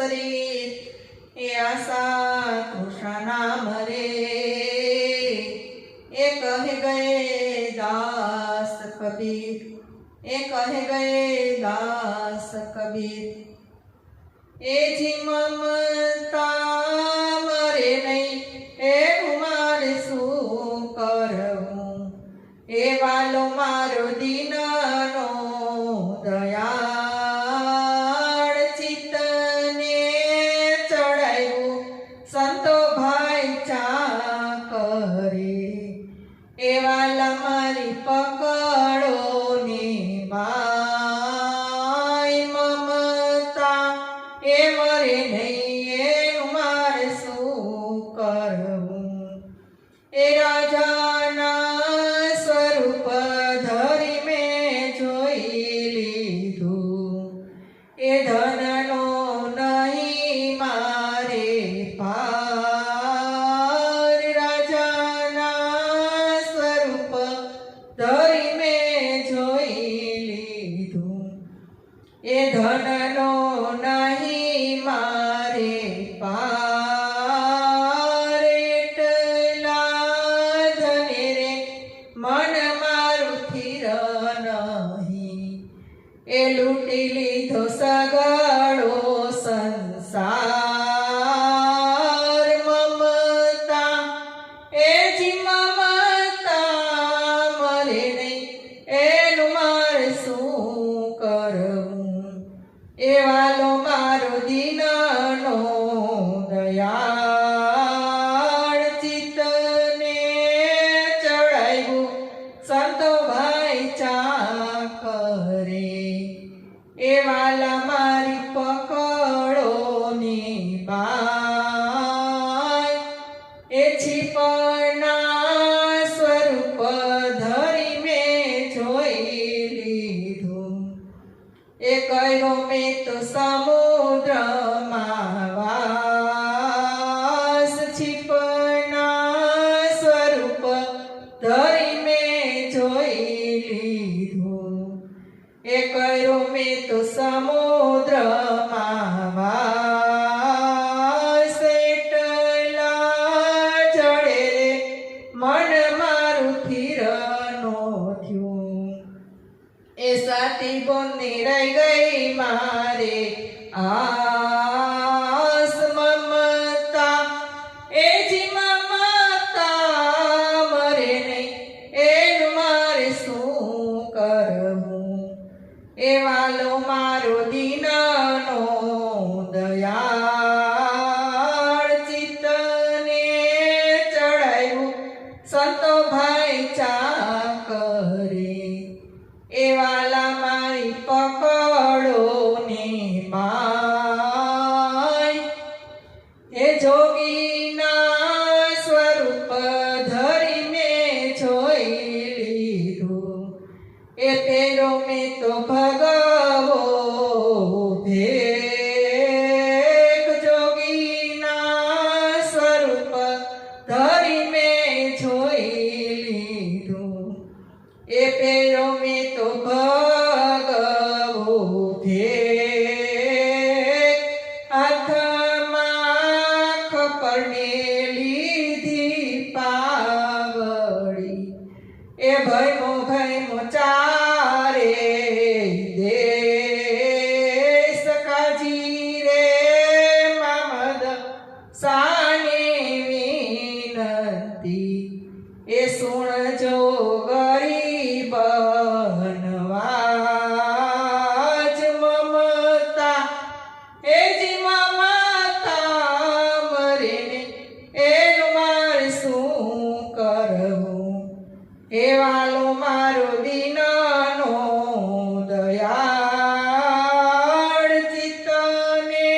शरीर ऐसा तृष्णा मरे। ये कह गए दास कबीर, ये कह गए दास कबीर। ए जी ममता मरे नहीं, ए मारे शू करवू। ए वालो मारो दीननो दयाळ चित्तने चढ़ायू संतो भाई चा करे। ए वाला मारी पकड़ो ने बाई ममता ए मरे नहीं, ए मारे शू करवू। ए राजाना स्वरूप धरी में जोई लीधू। ए धननो नहीं मारे पार, राजाना स्वरूप धरी में जोई लीधू। ए धननो नहीं मारे पार, एटला धने रे मन मारू थिर नहीं। ए लूटी लीधो सगळो संसार ममता। ए जी ममता मरे नहीं, एनु मारे शू करवू। ए वालो मारो दीननो दयाळ चित्तने चढ़ायू संतो भाई चा करे। ए वाला मारी पकड़ो ने बाय, ए छिपना स्वरूप धरी में जोई लीधू। ए कहो में तो समुद्र वास, छिपना स्वरूप धरी में जोई लीधू। ए कहो में तो समुद्र वास, एटला जड़े रे मन मारू थिर नो थ्यू। ए साथी बोंदी रही गई मारे आस ममता। ए जी ममता मरे नहीं, एनु मारे शू करवू। ए वालो मारो दीननो दयाळ चित्तने चढ़ायू संतो भाई चा करे। ए वाला मारी पकड़ो ने बाय, ए जोगीना स्वरूप धरी में जोई लीधू। ए तेरो में तो भगवो भेख, जोगीना स्वरूप धरी में जोई लीधू। ए पेरो में तो भगवो भेख, हाथ माख पड़ने लीधी पावड़ी। ए भैमो चारे देश काजी रे मामद साने विनती। ए सुण जो गरीब नवाज ममता। ए जी ममता मरे ने, एनु मारे शू करवू। ए वालो मारो दीननो दयाळ चित्तने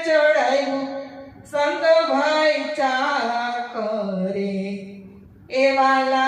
चढ़ायू संत भाई चा करे। ए वाला